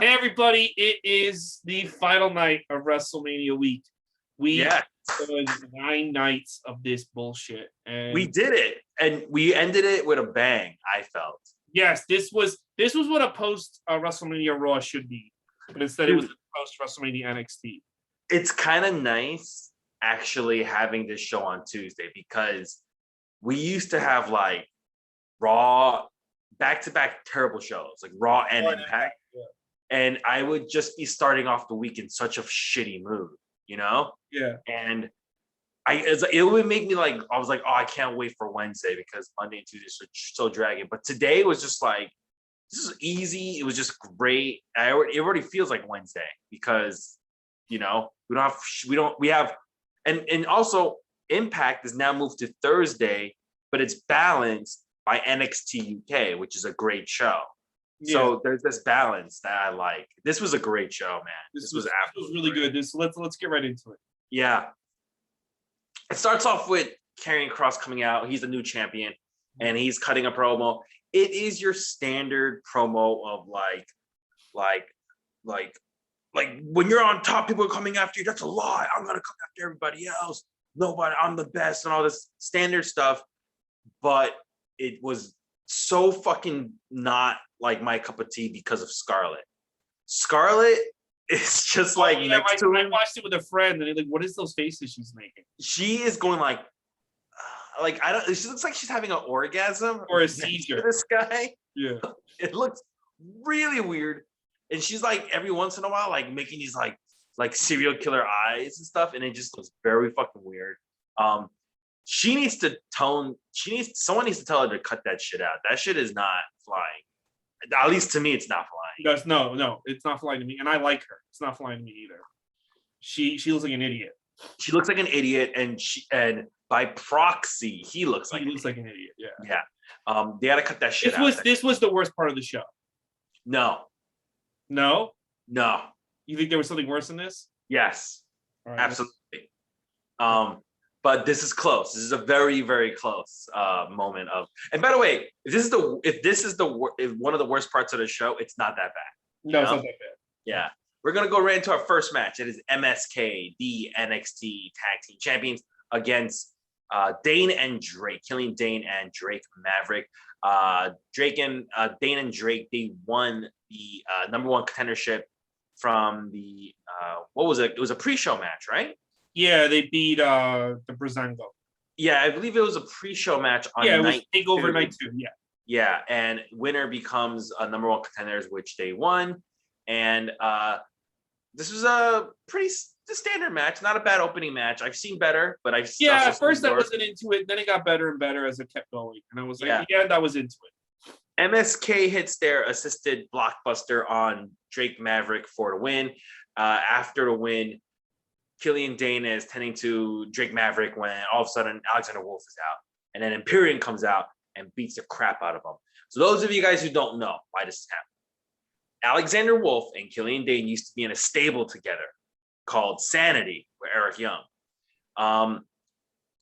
Hey everybody, it is the final night of WrestleMania week. We done 9 nights of this bullshit. And we did it. And we ended it with a bang, I felt. Yes, this was what a post WrestleMania Raw should be. But instead it was a post WrestleMania NXT. It's kind of nice actually having this show on Tuesday because we used to have like Raw back-to-back terrible shows, like Raw and Impact. Yeah. And I would just be starting off the week in such a shitty mood, you know? Yeah. And it would make me like, I was like, oh, I can't wait for Wednesday because Monday and Tuesday are so dragging. But today was just like, this is easy. It was just great. It already feels like Wednesday because, you know, we have, and also Impact is now moved to Thursday, but it's balanced by NXT UK, which is a great show. Yeah. So there's this balance that I like. This was a great show, man. This was really good. Let's get right into it. Yeah. It starts off with Karrion Kross coming out. He's a new champion, and he's cutting a promo. It is your standard promo of like when you're on top, people are coming after you. That's a lie. I'm gonna come after everybody else. Nobody. I'm the best, and all this standard stuff. But it was so fucking not like my cup of tea because of Scarlett. Scarlett is just like I watched it with a friend, and like, what is those faces she's making? She is going like I don't. She looks like she's having an orgasm or a seizure. This guy, yeah, it looks really weird, and she's like every once in a while like making these like serial killer eyes and stuff, and it just looks very fucking weird. Someone needs to tell her to cut that shit out. That shit is not flying. At least to me, it's not flying. No, it's not flying to me. And I like her. It's not flying to me either. She looks like an idiot. She looks like an idiot, and by proxy, he looks like an idiot. Yeah. Yeah. They had to cut that shit out. This was the worst part of the show. No. You think there was something worse than this? Yes. All right, absolutely. But this is close. This is a very, very close moment of. And by the way, if this is one of the worst parts of the show, it's not that bad. No, it's not that bad. Yeah, we're gonna go right into our first match. It is MSK, the NXT Tag Team Champions, against Dane and Drake, Killian Dane and Drake Maverick. Dane and Drake, they won the number one contendership from the what was it? It was a pre-show match, right? Yeah, they beat the Breezango. Yeah, I believe it was a pre-show match on night TakeOver night 2. Yeah. Yeah, and winner becomes a number one contenders, which they won. And this was a pretty standard match, not a bad opening match. I've seen better, but at first I wasn't into it. Then it got better and better as it kept going, and I was like, I was into it. MSK hits their assisted blockbuster on Drake Maverick for the win. After the win, Killian Dane is tending to Drake Maverick when all of a sudden Alexander Wolf is out. And then Imperium comes out and beats the crap out of him. So those of you guys who don't know why this is happening, Alexander Wolf and Killian Dane used to be in a stable together called Sanity with Eric Young.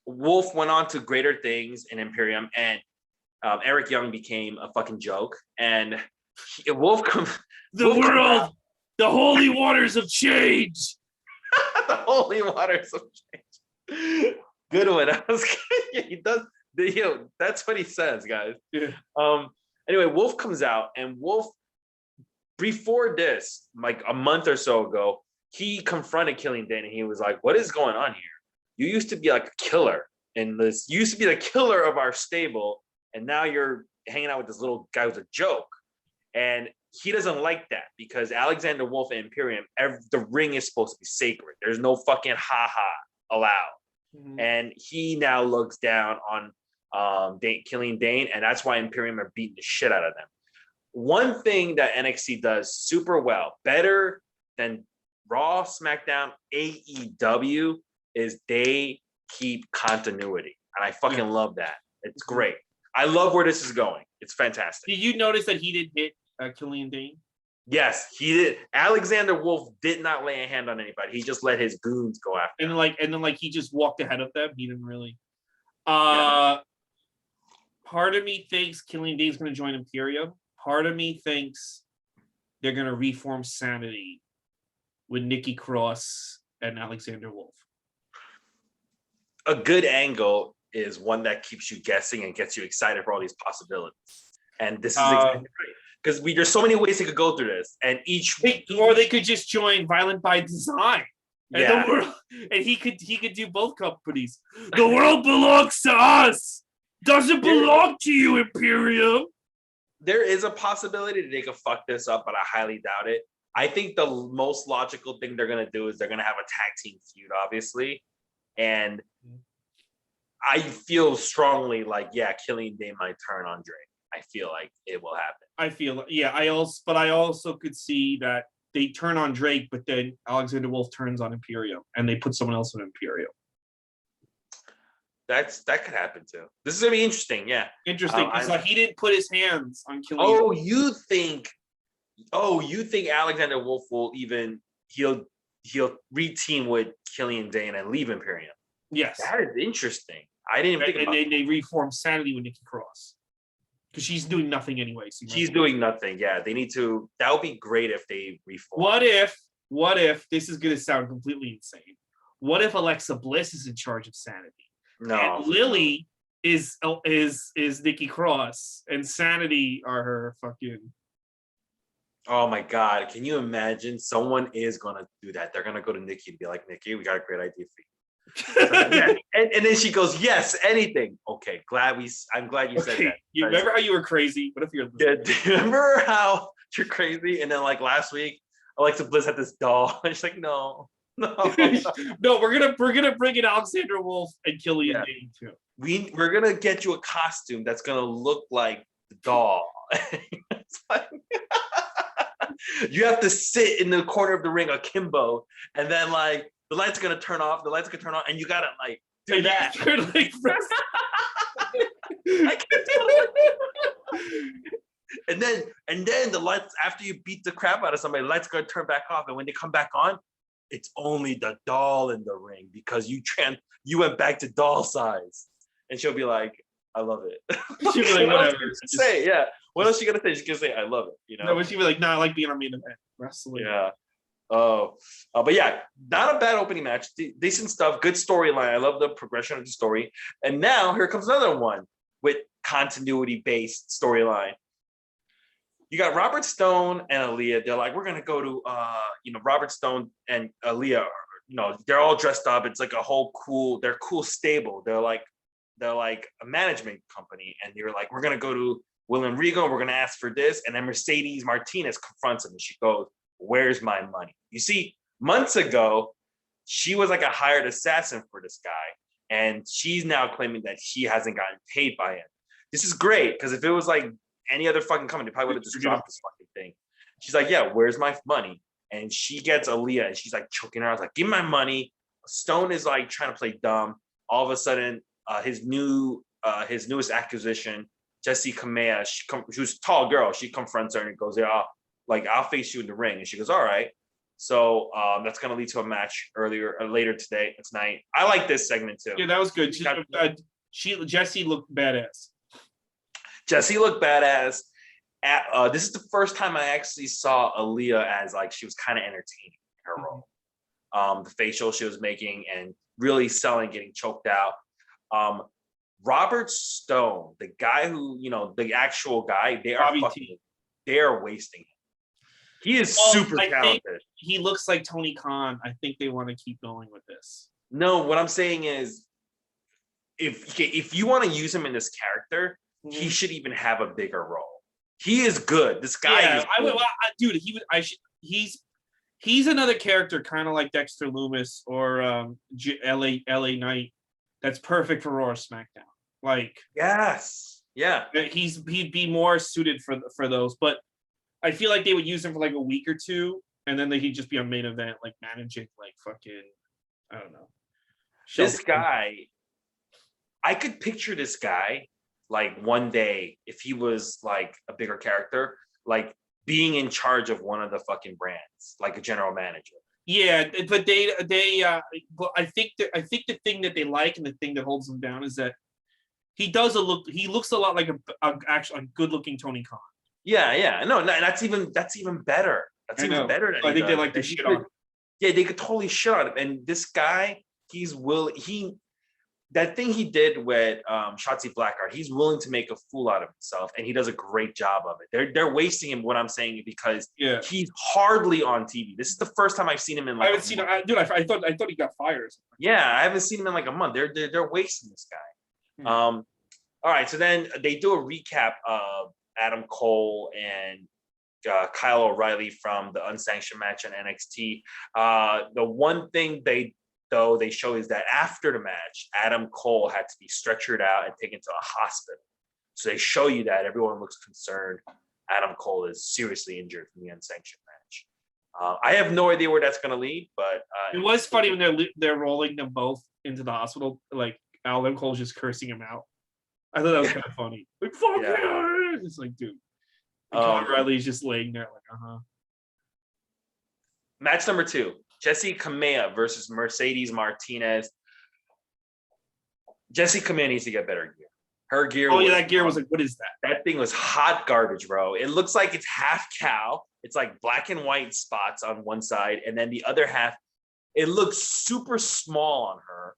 Wolf went on to greater things in Imperium, and Eric Young became a fucking joke. And Wolf comes... The holy waters of change! The holy waters of change. Good one. He does. That's what he says, guys. Yeah. Anyway, Wolf comes out, and Wolf, before this, like a month or so ago, he confronted Killian Dane, and he was like, "What is going on here? You used to be like a killer, and this used to be the killer of our stable, and now you're hanging out with this little guy who's a joke." And he doesn't like that because Alexander Wolf and Imperium, the ring is supposed to be sacred. There's no fucking ha-ha allowed. Mm-hmm. And he now looks down on Killian Dane, and that's why Imperium are beating the shit out of them. One thing that NXT does super well, better than Raw, SmackDown, AEW, is they keep continuity. And I fucking love that. It's great. I love where this is going. It's fantastic. Did you notice that he didn't hit Killian Dane? Yes, he did. Alexander Wolf did not lay a hand on anybody. He just let his goons go after him. And then he just walked ahead of them. He didn't really. Part of me thinks Killian Dane's going to join Imperium. Part of me thinks they're gonna reform Sanity with Nikki Cross and Alexander Wolf. A good angle is one that keeps you guessing and gets you excited for all these possibilities. And this is exactly right. Because there's so many ways they could go through this, and or they could just join Violent by Design, and Yeah. the world, and he could do both companies. The world belongs to us. Doesn't belong to you, Imperium. There is a possibility that they could fuck this up, but I highly doubt it. I think the most logical thing they're gonna do is they're gonna have a tag team feud, obviously, and I feel strongly like, yeah, Killian Dane might turn on Drake. I feel like it will happen. I also could see that they turn on Drake, but then Alexander Wolf turns on Imperium, and they put someone else on Imperium. That could happen too. This is gonna be interesting. Yeah, interesting because he didn't put his hands on Killian. Oh, you think Alexander Wolf will he'll reteam with Killian Dane and leave Imperium? Yes, that is interesting. I didn't even think about that. They reform Sanity with Nikki Cross because she's doing nothing anyway. So she's doing nothing. Yeah, they need to. That would be great if they reform. What if this is going to sound completely insane? What if Alexa Bliss is in charge of Sanity? No, and Lily is Nikki Cross, and Sanity are her fucking. Oh my God! Can you imagine? Someone is gonna do that. They're gonna go to Nikki to be like, Nikki, we got a great idea for you. Yeah. and then she goes, yes, anything. Okay, I'm glad you said that. You remember how you were crazy? What if you're? Yeah, do you remember how you're crazy? And then like last week, Alexa Bliss had this doll, and she's like, no. No, we're gonna bring in Alexander Wolf and Killian Dane too. We're gonna get you a costume that's gonna look like the doll. It's like, you have to sit in the corner of the ring akimbo, and then like the lights are gonna turn off, and you gotta like do that. You're like, I can't do it. And then the lights, after you beat the crap out of somebody, the lights are gonna turn back off, and when they come back on, it's only the doll in the ring because you went back to doll size. And she'll be like, I love it. She'll be like, whatever. Yeah. What else is she gonna say? She's gonna say, I love it. You know. No, but she'll be like, no, I like being on main event wrestling. Yeah. But yeah, not a bad opening match. Decent stuff. Good storyline. I love the progression of the story. And now here comes another one with continuity based storyline. You got Robert Stone and Aaliyah. They're like, we're gonna go to Robert Stone and Aaliyah. They're all dressed up. It's like a whole they're cool stable. They're like a management company, and they're like, we're gonna go to William Regal. We're gonna ask for this, and then Mercedes Martinez confronts him, and she goes, "Where's my money?" You see, months ago, she was like a hired assassin for this guy, and she's now claiming that she hasn't gotten paid by him. This is great because if it was like any other fucking company, probably would have just dropped this fucking thing. She's like, yeah, where's my money? And she gets Aaliyah, and she's like choking her. I was like, give me my money. Stone is like trying to play dumb. All of a sudden, his newest acquisition, Jessie Kamea, she was a tall girl. She confronts her and goes, yeah, I'll face you in the ring. And she goes, all right. So that's gonna lead to a match later tonight. I like this segment too. Yeah, that was good. Jessie looked badass. Jessie looked badass. This is the first time I actually saw Aaliyah as like she was kind of entertaining in her role. The facial she was making and really selling, getting choked out. Robert Stone, the guy who, the actual guy, they are wasting him. He is super talented. He looks like Tony Khan. I think they want to keep going with this. No, what I'm saying is, if you want to use him in this character, he should even have a bigger role. He is good. This guy is good. He's another character kind of like Dexter Lumis or LA Knight that's perfect for Raw or SmackDown. Like, yes. Yeah. He'd be more suited for those, but I feel like they would use him for like a week or two and then he'd just be on main event, like managing like fucking, I don't know. This guy, I could picture this guy like one day, if he was like a bigger character, like being in charge of one of the fucking brands, like a general manager. Yeah, but I think the thing that they like and the thing that holds him down is that he looks a lot like a good looking Tony Khan. Yeah. No, that's even better. That's I even know. better. That I he think they does. like to And he shit could- on him. Yeah, they could totally shit on him. And this guy, that thing he did with Shotzi Blackheart, he's willing to make a fool out of himself, and he does a great job of it. They're wasting him. What I'm saying, because Yeah. he's hardly on TV. This is the first time I've seen him in like. I haven't seen him. Dude, I thought he got fired. Yeah, I haven't seen him in like a month. They're wasting this guy. Hmm. All right, so then they do a recap of Adam Cole and Kyle O'Reilly from the unsanctioned match on NXT. The one thing they show is that after the match, Adam Cole had to be stretchered out and taken to a hospital. So they show you that everyone looks concerned. Adam Cole is seriously injured from the unsanctioned match. I have no idea where that's going to lead, but it was funny when they're rolling them both into the hospital. Like Adam Cole's just cursing him out. I thought that was kind of funny. Like fuck yeah. It's like, dude. Kyle O'Reilly's just laying there like, Match number 2. Jessie Kamea versus Mercedes Martinez. Jessie Kamea needs to get better gear. Her gear. Oh yeah, that gear was like, what is that? That thing was hot garbage, bro. It looks like it's half cow. It's like black and white spots on one side, and then the other half, it looks super small on her,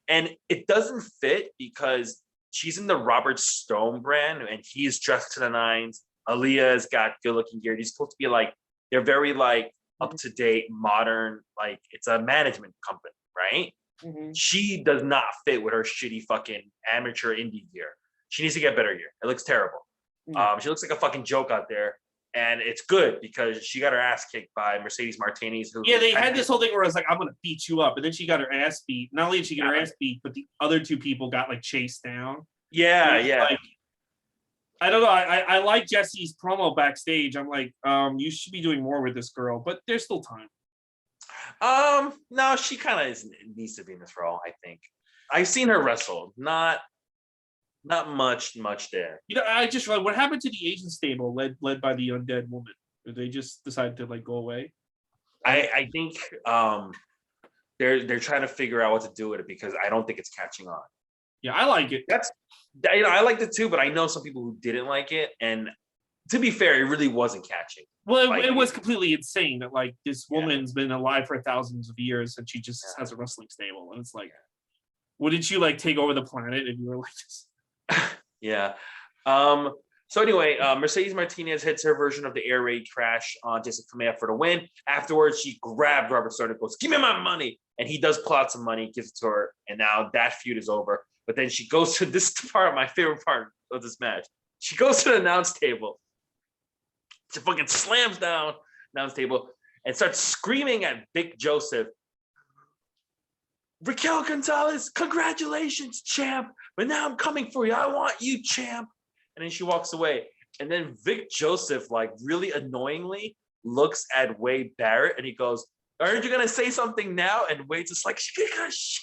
and it doesn't fit because she's in the Robert Stone brand, and he's dressed to the nines. Aaliyah's got good-looking gear. They're supposed to be like, they're very like up-to-date, modern, like it's a management company, right? Mm-hmm. She does not fit with her shitty fucking amateur indie gear. She needs to get better gear. It looks terrible. Mm-hmm. She looks like a fucking joke out there. And it's good because she got her ass kicked by Mercedes Martinez. Yeah, they had this whole thing where it's like, I'm going to beat you up. And then she got her ass beat. Not only did she get her ass beat, but the other two people got like chased down. Yeah. Like, I don't know. I like Jessie's promo backstage. I'm like, you should be doing more with this girl, but there's still time. No, she kind of needs to be in this role, I think. I've seen her wrestle. Not much there. You know, I just realized what happened to the Asian stable led by the undead woman. Did they just decide to like go away? I think they're trying to figure out what to do with it because I don't think it's catching on. Yeah, I like it. I liked it too, but I know some people who didn't like it, and to be fair, it really wasn't catching. Well, it was completely insane that like this woman's been alive for thousands of years and she just has a wrestling stable, and it's like, wouldn't you like take over the planet if you were like this? Yeah. So anyway, Mercedes Martinez hits her version of the air raid crash on Jessie Kamea for the win. Afterwards, she grabbed Robert Stone and goes, "Give me my money!" And he does pull out some money, gives it to her, and now that feud is over. But then she goes to this part, my favorite part of this match. She goes to the announce table. She fucking slams down the announce table and starts screaming at Vic Joseph. "Raquel Gonzalez, congratulations, champ. But now I'm coming for you. I want you, champ." And then she walks away. And then Vic Joseph, like really annoyingly, looks at Wade Barrett and he goes, "Aren't you gonna say something now?" And Wade's just like,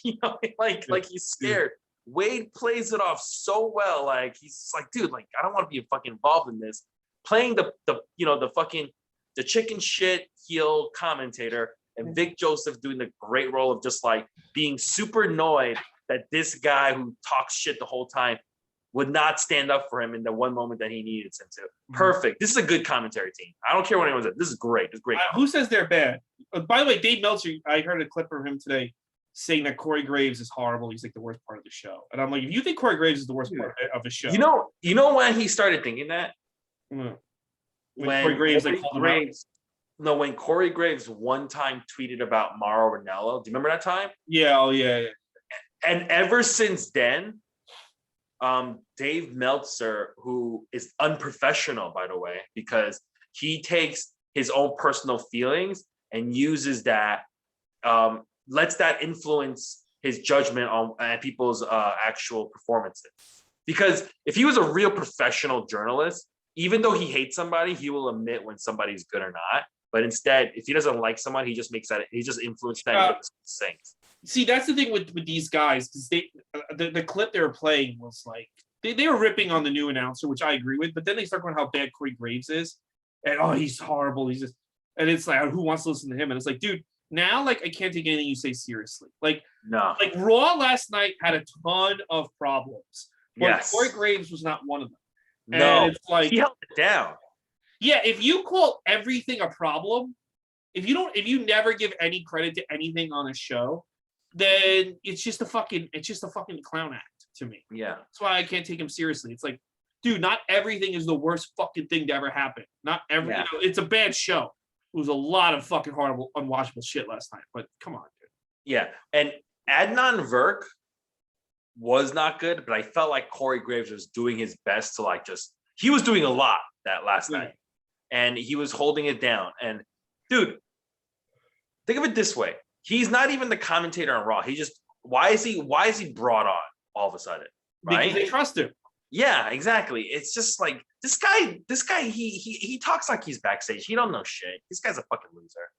you know, like he's scared. Wade plays it off so well. Like he's just like, dude, like I don't want to be fucking involved in this. Playing the chicken shit heel commentator, and Vic Joseph doing the great role of just like being super annoyed that this guy who talks shit the whole time would not stand up for him in the one moment that he needed him to. Perfect. This is a good commentary team. I don't care what anyone says. This is great. It's great. Who says they're bad? By the way, Dave Meltzer, I heard a clip from him today saying that Corey Graves is horrible. He's like the worst part of the show. And I'm like, if you think Corey Graves is the worst part of the show. You know when he started thinking that? When Corey Graves like called him out. No, when Corey Graves one time tweeted about Mauro Ranallo. Do you remember that time? Yeah, oh yeah. And ever since then, Dave Meltzer, who is unprofessional, by the way, because he takes his own personal feelings and uses that, lets that influence his judgment on people's actual performances. Because if he was a real professional journalist, even though he hates somebody, he will admit when somebody's good or not. But instead, if he doesn't like someone, he just influences that things. See, that's the thing with these guys, because the clip they were playing was like they were ripping on the new announcer, which I agree with, but then they start going how bad Corey Graves is, and he's horrible. He's just, and it's like, who wants to listen to him? And it's like, dude, now like I can't take anything you say seriously. Like no, like Raw last night had a ton of problems, but Corey Graves was not one of them. No, and it's like he held it down. Yeah, if you call everything a problem, if you never give any credit to anything on a show, then it's just a fucking clown act to me. Yeah. That's why I can't take him seriously. It's like, dude, not everything is the worst fucking thing to ever happen. Not every, it's a bad show. It was a lot of fucking horrible, unwatchable shit last night. But come on, dude. Yeah, and Adnan Virk was not good, but I felt like Corey Graves was doing his best to like he was doing a lot that last night, and he was holding it down. And dude, think of it this way: he's not even the commentator on Raw. He just why is he brought on all of a sudden? Right? Because they trust him. Yeah, exactly. It's just like this guy. He talks like he's backstage. He don't know shit. This guy's a fucking loser.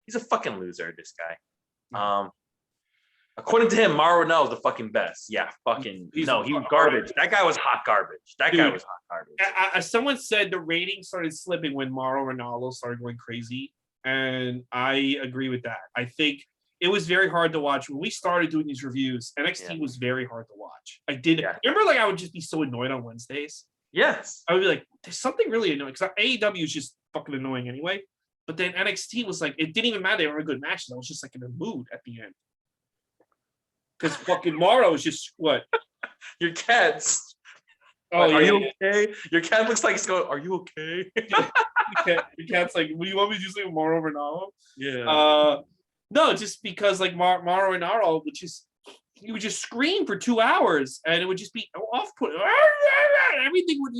He's a fucking loser. This guy. According to him, Mauro Ranallo is the fucking best. Yeah, he was garbage. That guy was hot garbage. Someone said the ratings started slipping when Mauro Ranallo started going crazy, and I agree with that. I think it was very hard to watch when we started doing these reviews. NXT was very hard to watch. Remember, like I would just be so annoyed on Wednesdays. Yes, I would be like, "There's something really annoying," because AEW is just fucking annoying anyway. But then NXT was like, it didn't even matter. They were a good match. I was just like in a mood at the end. Because fucking Mauro was just what? Your cat's. Oh, like, are you okay? Your cat looks like he's going, are you okay? Your cat's like, what do you want me to do something with Mauro Ranallo? Yeah. No, just because like Mauro Ranallo he would just scream for 2 hours and it would just be off-putting. Everything would,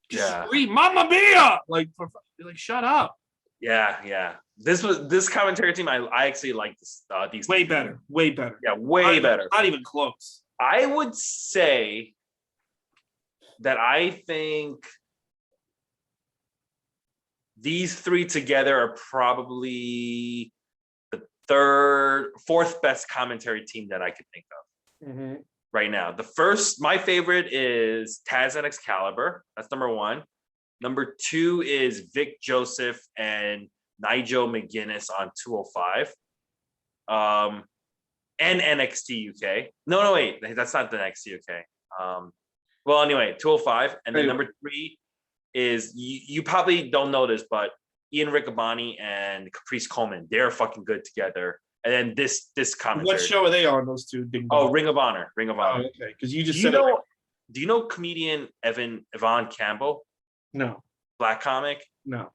just scream, Mamma Mia! Like shut up. Yeah. This commentary team, I actually like these. Way better. Yeah, way better. Not even close. I would say that I think these three together are probably the fourth best commentary team that I could think of right now. My favorite is Taz and Excalibur. That's number one. Number two is Vic Joseph and Nigel McGuinness on 205. And NXT UK. No, wait. That's not the NXT UK. Well, anyway, 205. And then number three is, you probably don't know this, but Ian Riccaboni and Caprice Coleman, they're fucking good together. And then this commentary. What show are they on, those two? Ring of Honor. Oh, okay. Because you just said it. Do you know comedian Evan Campbell? No. Black comic? No.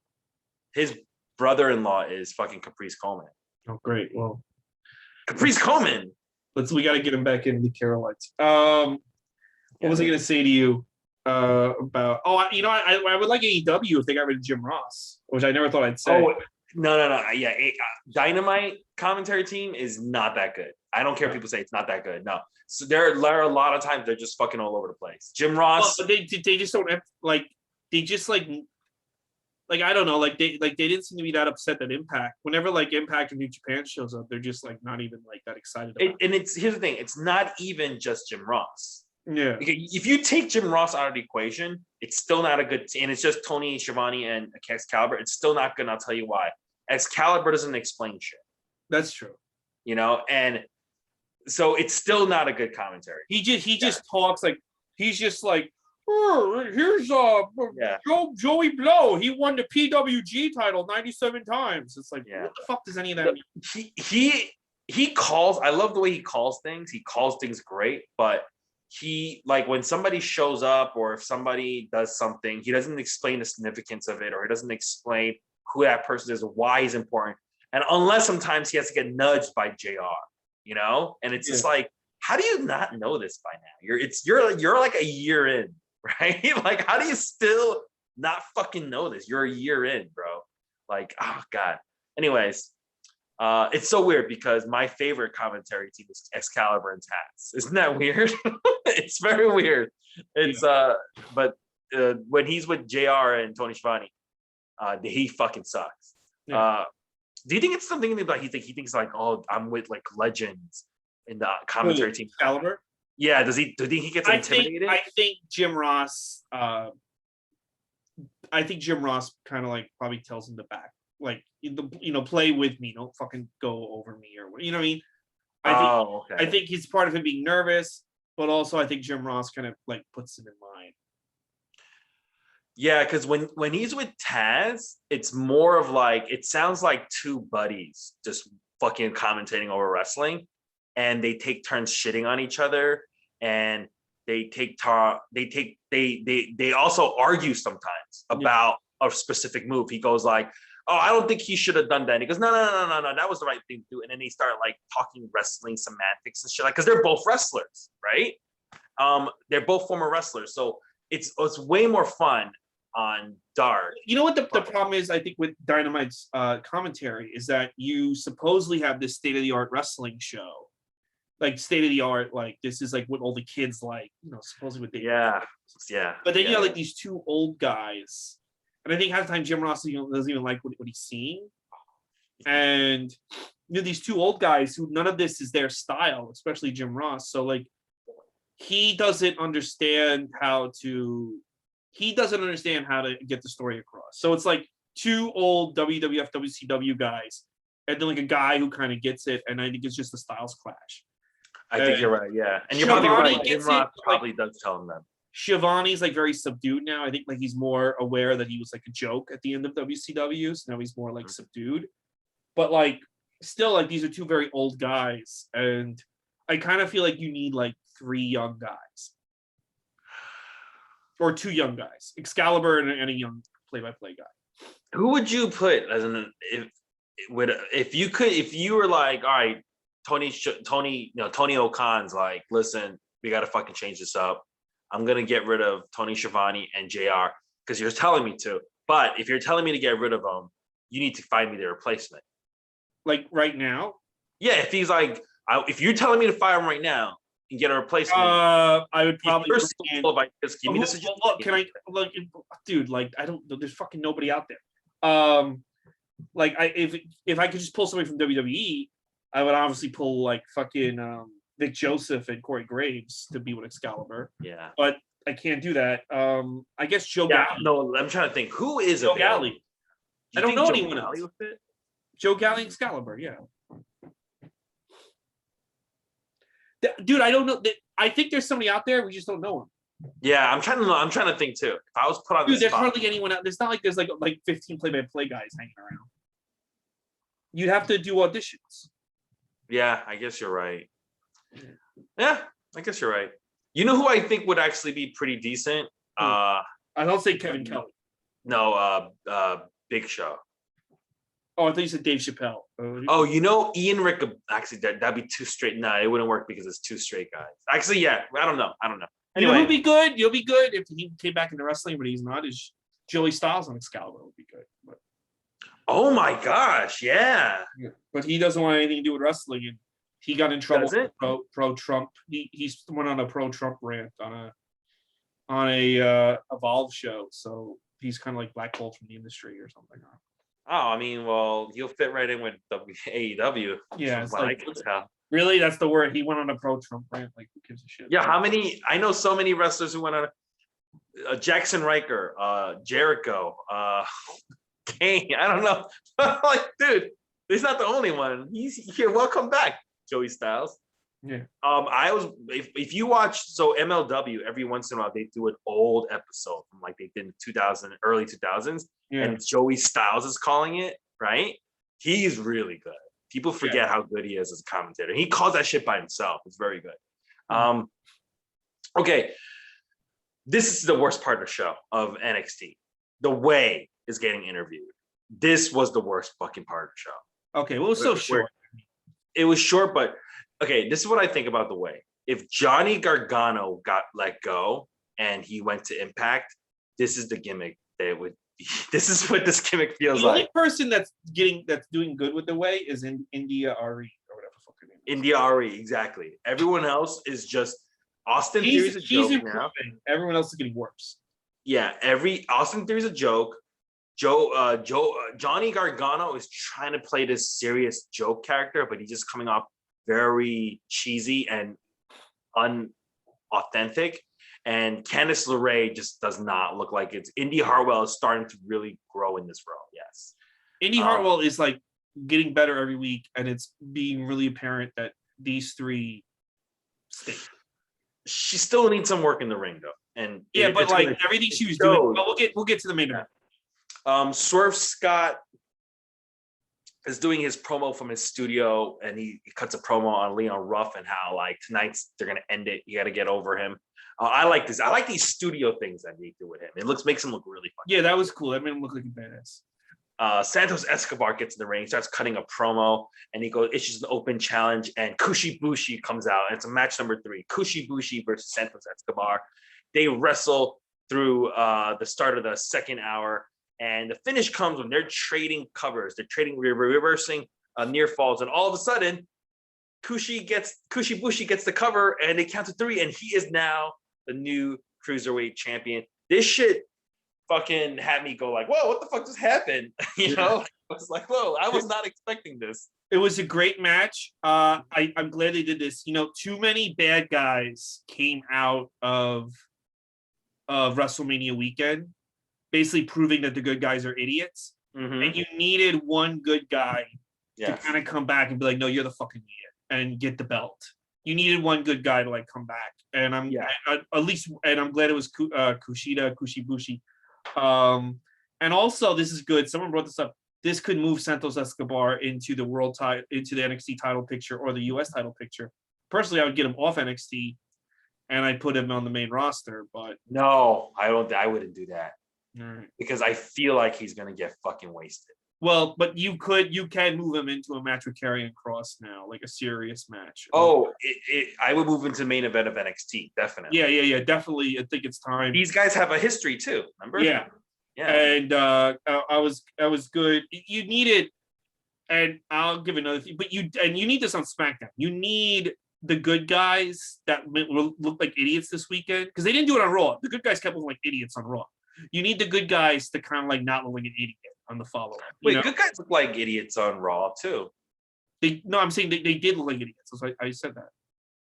His brother-in-law is fucking Caprice Coleman. Oh, great. Well, Caprice Coleman. We got to get him back in the Carolites. What was I going to say to you about? Oh, I would like AEW if they got rid of Jim Ross, which I never thought I'd say. Oh, no. Yeah, Dynamite commentary team is not that good. I don't care if people say it's not that good. No. So there are a lot of times they're just fucking all over the place. Jim Ross. Well, they just don't have, they just like I don't know, they didn't seem to be that upset that Impact, whenever like Impact or New Japan shows up, they're just like not even like that excited about it. And here's the thing, it's not even just Jim Ross. Yeah. If you take Jim Ross out of the equation, it's still not a good team. And it's just Tony Schiavone and Excalibur. It's still not good, and I'll tell you why. Excalibur doesn't explain shit. That's true. And so it's still not a good commentary. He just talks like he's just like, here's Joey Blow. He won the PWG title 97 times. It's like, what the fuck does any of that mean? He calls. I love the way he calls things. He calls things great, but he, like, when somebody shows up or if somebody does something, he doesn't explain the significance of it, or he doesn't explain who that person is, why he's important. And unless sometimes he has to get nudged by JR, and it's just like, how do you not know this by now? You're like a year in, right? Like, how do you still not fucking know this? You're a year in, bro. Like, oh God. Anyways, it's so weird because my favorite commentary team is Excalibur and Taz. Isn't that weird? It's very weird. It's but when he's with JR and Tony Schiavone, he fucking sucks. Yeah. Do you think it's something that he thinks like, oh, I'm with like legends in the commentary team? Excalibur? Yeah. Do you think he gets intimidated? I think Jim Ross. I think Jim Ross kind of like probably tells him to back, like, play with me, don't fucking go over me, or you know what I mean. I think he's part of him being nervous, but also I think Jim Ross kind of like puts him in mind. Yeah, because when he's with Taz, it's more of like it sounds like two buddies just fucking commentating over wrestling, and they take turns shitting on each other, and they also argue sometimes about a specific move. He goes like, "Oh, I don't think he should have done that." And he goes, "No, that was the right thing to do." And then they start like talking wrestling semantics and shit, like because they're both wrestlers, right? They're both former wrestlers, so it's way more fun on Dark. You know what the problem is, I think, with Dynamite's commentary is that you supposedly have this state-of-the-art wrestling show. Like state-of-the-art, like this is like what all the kids like, supposedly what they Yeah. But then you have like these two old guys. And I think half the time Jim Ross doesn't even like what he's seeing. And these two old guys who none of this is their style, especially Jim Ross. So like he doesn't understand how to get the story across. So it's like two old WWF, WCW guys, and then like a guy who kind of gets it, and I think it's just a styles clash. I think you're right, yeah. And you're probably right. Jim Ross probably does tell him that. Shivani's like very subdued now. I think like he's more aware that he was like a joke at the end of WCW, so now he's more like subdued. But like still, like these are two very old guys, and I kind of feel like you need like three young guys. Or two young guys, Excalibur and a young play-by-play guy. Who would you put as if you were like, all right, Tony O'Khan's like, listen, we got to fucking change this up. I'm gonna get rid of Tony Schiavone and JR because you're telling me to. But if you're telling me to get rid of them, you need to find me the replacement. Like right now? Yeah, if he's like, if you're telling me to fire him right now and get a replacement, I would probably. Give me the suggestion. Can I like, dude? Like, I don't. There's fucking nobody out there. Like, if I could just pull somebody from WWE, I would obviously pull like fucking Vic Joseph and Corey Graves to be with Excalibur. Yeah, but I can't do that. I guess Joe. Yeah, Galli. no, I'm trying to think. Who is Joe available? Galli? I don't know anyone else. Joe Galli, Excalibur, yeah. Dude, I don't know. I think there's somebody out there. We just don't know him. Yeah, I'm trying to think too. If I was put on, there's hardly anyone out. There's not like there's like 15 play-by-play guys hanging around. You'd have to do auditions. Yeah, I guess you're right. Yeah, I guess you're right. You know who I think would actually be pretty decent? I don't say Kevin Kelly. No, Big Show. Oh, I thought you said Dave Chappelle. Oh, Ian Rick. Actually, that'd be too straight. No, it wouldn't work because it's two straight guys. Actually, yeah, I don't know. Anyway, you'll be good. You'll be good if he came back into wrestling, but he's not. Is Joey Styles on Excalibur would be good. But, oh my gosh, yeah. But he doesn't want anything to do with wrestling, and he got in trouble for pro Trump. He went on a pro Trump rant on a Evolve show, so he's kind of like blackballed from the industry or something. Oh, I mean, well, he'll fit right in with AEW. Yeah, it's like, really, that's the word. He went on a pro Trump rant. Like, who gives a shit? Yeah, how many? I know so many wrestlers who went on. Jackson Riker, Jericho, Kane. I don't know. Like, dude, he's not the only one. He's here. Welcome back, Joey Styles. Yeah. If you watch, so MLW every once in a while they do an old episode from like they did in 2000, early 2000s, and Joey Styles is calling it, right? He's really good. People forget how good he is as a commentator. He calls that shit by himself. It's very good. Okay. This is the worst part of the show of NXT. The Way is getting interviewed. This was the worst fucking part of the show. Okay, well, it was so short. It was short, but okay, this is what I think about The Way. If Johnny Gargano got let go and he went to Impact, this is the gimmick that it would be. This is what this gimmick feels like. The only person that's doing good with The Way is in India Ari or whatever the fuck her name is. India Ari, exactly. Everyone else is just Austin Theory's a joke now. Everyone else is getting worse. Yeah, Austin Theory's a joke. Johnny Gargano is trying to play this serious joke character, but he's just coming off very cheesy and unauthentic. And Candice LeRae just does not look like it's. Indy Hartwell is starting to really grow in this role. Yes, Indy Hartwell is like getting better every week, and it's being really apparent that these three stink. She still needs some work in the ring, though. and but it's like gonna, everything it she was doing. shows. But we'll get to the main event. Swerve Scott is doing his promo from his studio, and he cuts a promo on Leon Ruff and how like tonight's they're gonna end it. You got to get over him. I like this. I like these studio things that they do with him. It makes him look really fun. Yeah, that was cool. That made him look like a badass. Santos Escobar gets in the ring, starts cutting a promo, and he issues an open challenge, and Kushi comes out, and it's a match number 3. Kushi versus Santos Escobar. They wrestle through the start of the second hour, and the finish comes when they're trading covers. They're reversing near falls, and all of a sudden, Kushi Bushi gets the cover, and they count to 3, and he is now the new cruiserweight champion. This shit fucking had me go like, whoa, what the fuck just happened? You know, I was like, whoa, I was not expecting this. It was a great match. I'm glad they did this. You know, too many bad guys came out of WrestleMania weekend, basically proving that the good guys are idiots. Mm-hmm. And you needed one good guy to Yes. kind of come back and be like, no, you're the fucking idiot, and get the belt. You needed one good guy to like come back, and I'm glad it was Kushi. And also, this is good. Someone brought this up. This could move Santos Escobar into the into the NXT title picture or the US title picture. Personally, I would get him off NXT and I'd put him on the main roster. But no, I wouldn't do that. Right. Because I feel like he's gonna get fucking wasted. Well, but you can move him into a match with Karrion Kross now, like a serious match. Oh, I would move into the main event of NXT, definitely. Yeah, definitely. I think it's time. These guys have a history too, remember? Yeah. And I was good. You needed, and I'll give another thing, but you need this on SmackDown. You need the good guys that will look like idiots this weekend, because they didn't do it on Raw. The good guys kept looking like idiots on Raw. You need the good guys to kind of like not look like an idiot on the follow-up. Wait, good guys look like idiots on Raw too. I'm saying they did look like idiots. So I said that.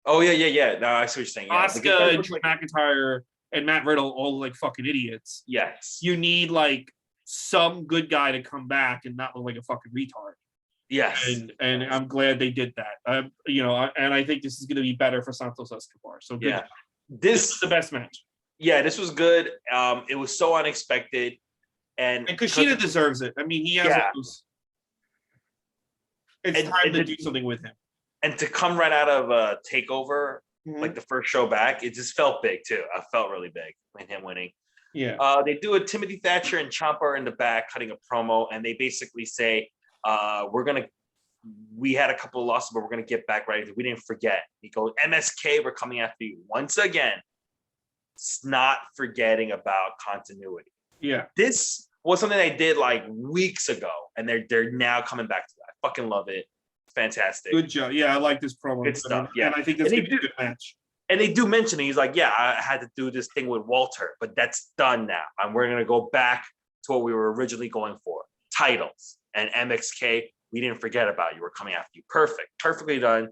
Oh yeah. No, I see what you're saying. Yeah. Asuka, Drew McIntyre, and Matt Riddle all like fucking idiots. Yes. You need like some good guy to come back and not look like a fucking retard. Yes. And I'm glad they did that. And I think this is going to be better for Santos Escobar. So good. Yeah. This is the best match. Yeah, this was good. It was so unexpected. And Kushida deserves it. I mean, he has those. It's time to do something with him. And to come right out of a takeover, like the first show back, it just felt big too. I felt really big with him winning. Yeah. They do a Timothy Thatcher and Ciampa in the back cutting a promo, and they basically say, we had a couple of losses, but we're gonna get back right. We didn't forget. He goes, MSK, we're coming after you once again. It's not forgetting about continuity. Yeah. This was something they did like weeks ago, and they're now coming back to that. I fucking love it. Fantastic. Good job. Yeah, I like this promo. Good stuff. Yeah. And I think that's gonna be a good match. And they do mention it. He's like, yeah, I had to do this thing with Walter, but that's done now. And we're gonna go back to what we were originally going for. Titles. And MXK, we didn't forget about you. We're coming after you. Perfect. Perfectly done.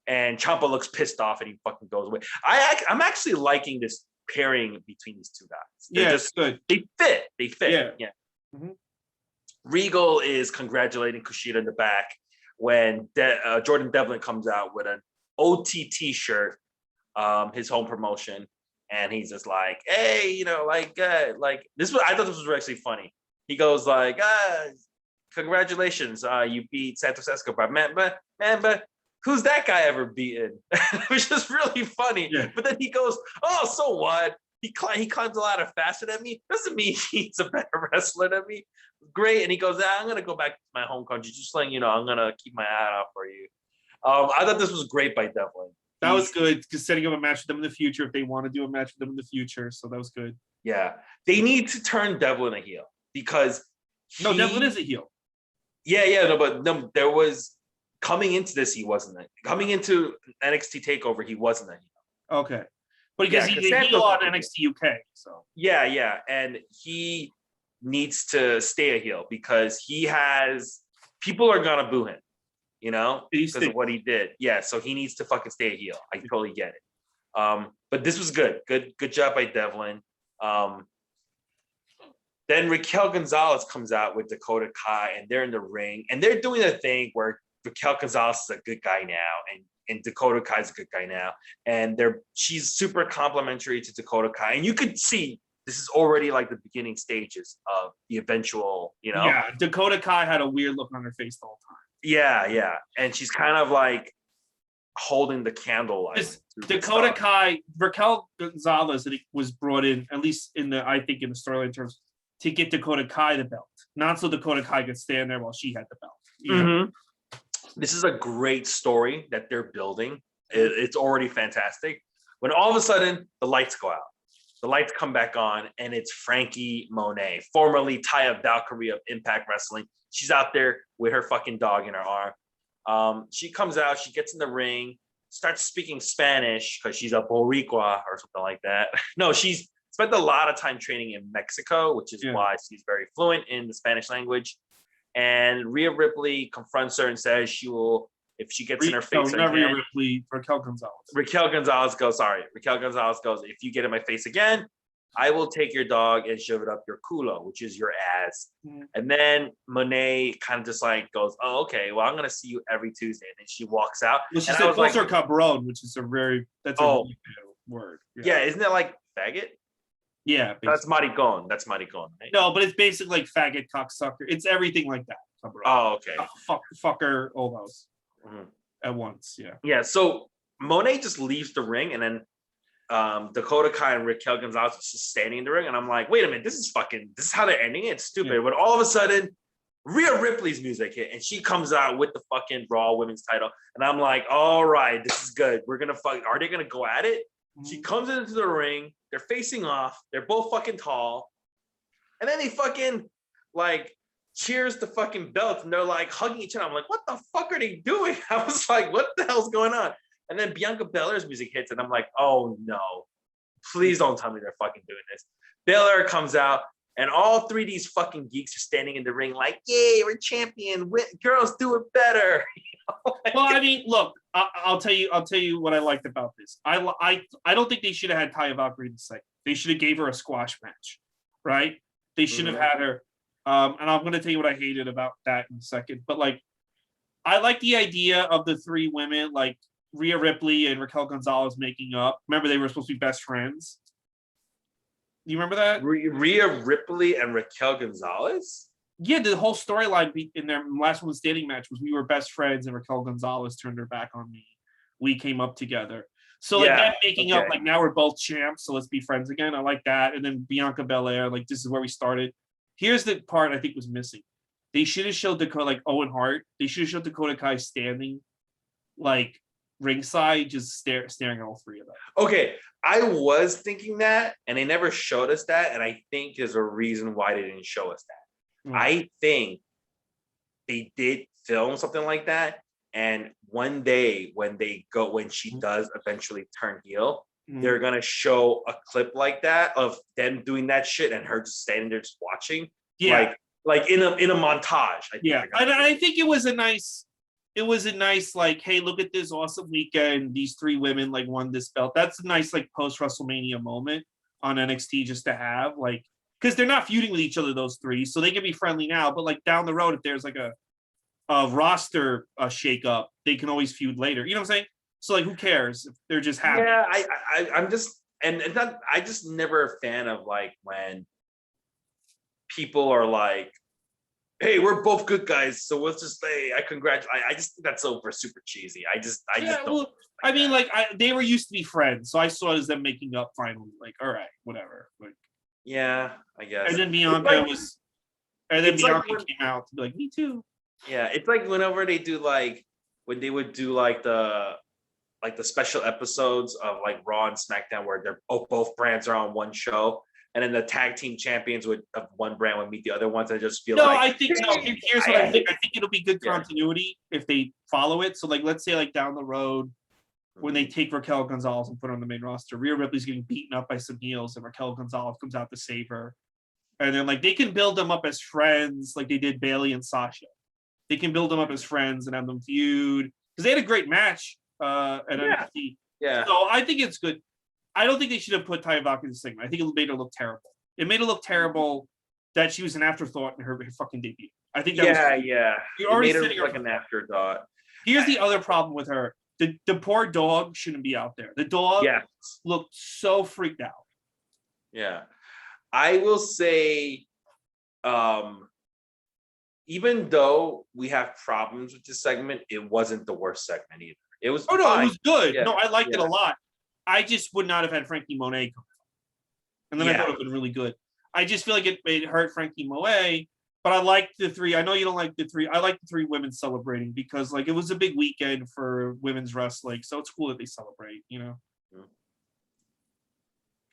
And Ciampa looks pissed off and he fucking goes away. I'm actually liking this pairing between these two guys. They're just good. They fit. Yeah. Mm-hmm. Regal is congratulating Kushida in the back when Jordan Devlin comes out with an OTT shirt, his home promotion, and he's just like, hey, like this. I thought this was actually funny. He goes like, congratulations, you beat Santos Escobar, man, but who's that guy ever beaten? It was just really funny. Yeah. But then he goes, oh, so what? He climbs a ladder faster than me. Doesn't mean he's a better wrestler than me. Great. And he goes, I'm going to go back to my home country. Just letting you know, I'm going to keep my eye out for you. I thought this was great by Devlin. That was good, because setting up a match with them in the future if they want to do a match with them in the future. So that was good. Yeah. They need to turn Devlin a heel because Devlin is a heel. Yeah, but there was coming into this, he wasn't. Coming into NXT TakeOver, he wasn't a heel. Okay. But because he's a heel on NXT UK. So yeah. And he needs to stay a heel because people are gonna boo him, because of what he did. Yeah, so he needs to fucking stay a heel. I totally get it. But this was good. Good job by Devlin. Then Raquel Gonzalez comes out with Dakota Kai, and they're in the ring, and they're doing a thing where Raquel Gonzalez is a good guy now, and and Dakota Kai's a good guy now, and she's super complimentary to Dakota Kai, and you could see this is already like the beginning stages of the eventual, Yeah, Dakota Kai had a weird look on her face the whole time. Yeah, and she's kind of like holding the candlelight. Dakota Kai, Raquel Gonzalez, I think, was brought in, at least in the storyline terms, to get Dakota Kai the belt, not so Dakota Kai could stand there while she had the belt. Mm-hmm. This is a great story that they're building. It's already fantastic. When all of a sudden the lights go out, the lights come back on, and it's Frankie Monet, formerly Taya Valkyrie of Impact Wrestling. She's out there with her fucking dog in her arm. She comes out, she gets in the ring, starts speaking Spanish because she's a Boricua or something like that. No, she's spent a lot of time training in Mexico, which is why she's very fluent in the Spanish language. And Rhea Ripley confronts her and says she will, if she gets in her face again. Rhea Ripley, Raquel Gonzalez. Raquel Gonzalez goes, if you get in my face again, I will take your dog and shove it up your culo, which is your ass. Mm-hmm. And then Monet kind of just like goes, oh, okay, well, I'm going to see you every Tuesday. And then she walks out. Well, she said closer cabron, which is a really bad word. Yeah, isn't it like faggot? Yeah. Basically. That's maricon, right? No, but it's basically like faggot, cocksucker. It's everything like that. Cabron. Oh, okay. Fucker, almost. Mm-hmm. At once, yeah. Yeah, so Monet just leaves the ring, and then Dakota Kai and Raquel Gonzalez is just standing in the ring, and I'm like, wait a minute, this is how they're ending it? It's stupid. Yeah. But all of a sudden, Rhea Ripley's music hit, and she comes out with the fucking Raw Women's title, and I'm like, all right, this is good. Are they gonna go at it? Mm-hmm. She comes into the ring, they're facing off, they're both fucking tall, and then they fucking like cheers the fucking belts, and they're like hugging each other. I'm like, what the fuck are they doing? I was like, what the hell's going on? And then Bianca Belair's music hits, and I'm like, oh no, please don't tell me they're fucking doing this. Belair comes out, and all three of these fucking geeks are standing in the ring like, yay, we're champion. Girls do it better. Well, I mean, look, I'll tell you what I liked about this. I don't think they should have had Taya Valkyrie in the second. They should have gave her a squash match, right? They should have had her. And I'm going to tell you what I hated about that in a second. But, like, I like the idea of the three women, like Rhea Ripley and Raquel Gonzalez making up. Remember, they were supposed to be best friends. You remember that? Rhea Ripley and Raquel Gonzalez? Yeah, the whole storyline in their last one standing match was we were best friends and Raquel Gonzalez turned her back on me. We came up together. So, like, that making up, like, now we're both champs, so let's be friends again. I like that. And then Bianca Belair, like, this is where we started. Here's the part I think was missing. They should have showed Dakota, like Owen Hart. They should have showed Dakota Kai standing, like ringside, just staring at all three of them. Okay, I was thinking that, and they never showed us that, and I think there's a reason why they didn't show us that. I think they did film something like that, and one day when she does eventually turn heel, they're gonna show a clip like that of them doing that shit and her just standing there just watching. Yeah, like in a montage. I think it was a nice like, hey, look at this awesome weekend. These three women like won this belt. That's a nice like post WrestleMania moment on NXT just to have, like, because they're not feuding with each other, those three, so they can be friendly now. But like down the road, if there's like a roster shake up, they can always feud later. You know what I'm saying? So like, who cares if they're just happy? Yeah, I'm just, and it's not, I just never a fan of like when people are like, hey, we're both good guys, so let's just say I congratulate. I just think that's super cheesy. I just don't. Well, I mean, like they were used to be friends, so I saw it as them making up finally. Like, all right, whatever. Like, yeah, I guess. And then Bianca came out to be like, me too. Yeah, it's like whenever they do like when they would do like the special episodes of like Raw and SmackDown where they're both brands are on one show, and then the tag team champions of one brand would meet the other ones. I just feel here's what I think. I think it'll be good continuity if they follow it. So like, let's say like down the road when they take Raquel Gonzalez and put her on the main roster, Rhea Ripley's getting beaten up by some heels, and Raquel Gonzalez comes out to save her, and then like they can build them up as friends like they did Bayley and Sasha. They can build them up as friends and have them feud because they had a great match at NXT. Yeah. So I think it's good. I don't think they should have put Taya Valkyrie in the segment. I think it made her look terrible. It made her look terrible that she was an afterthought in her fucking debut. I think that was you're already made her look like an afterthought. Here's the other problem with her. The poor dog shouldn't be out there. The dog looked so freaked out. Yeah. I will say, even though we have problems with this segment, it wasn't the worst segment either. It was fine. It was good. Yeah. No, I liked it a lot. I just would not have had Frankie Monet come out. And then I thought it would have been really good. I just feel like it hurt Frankie Monet, but I liked the three. I know you don't like the three. I like the three women celebrating because like it was a big weekend for women's wrestling. So it's cool that they celebrate, you know.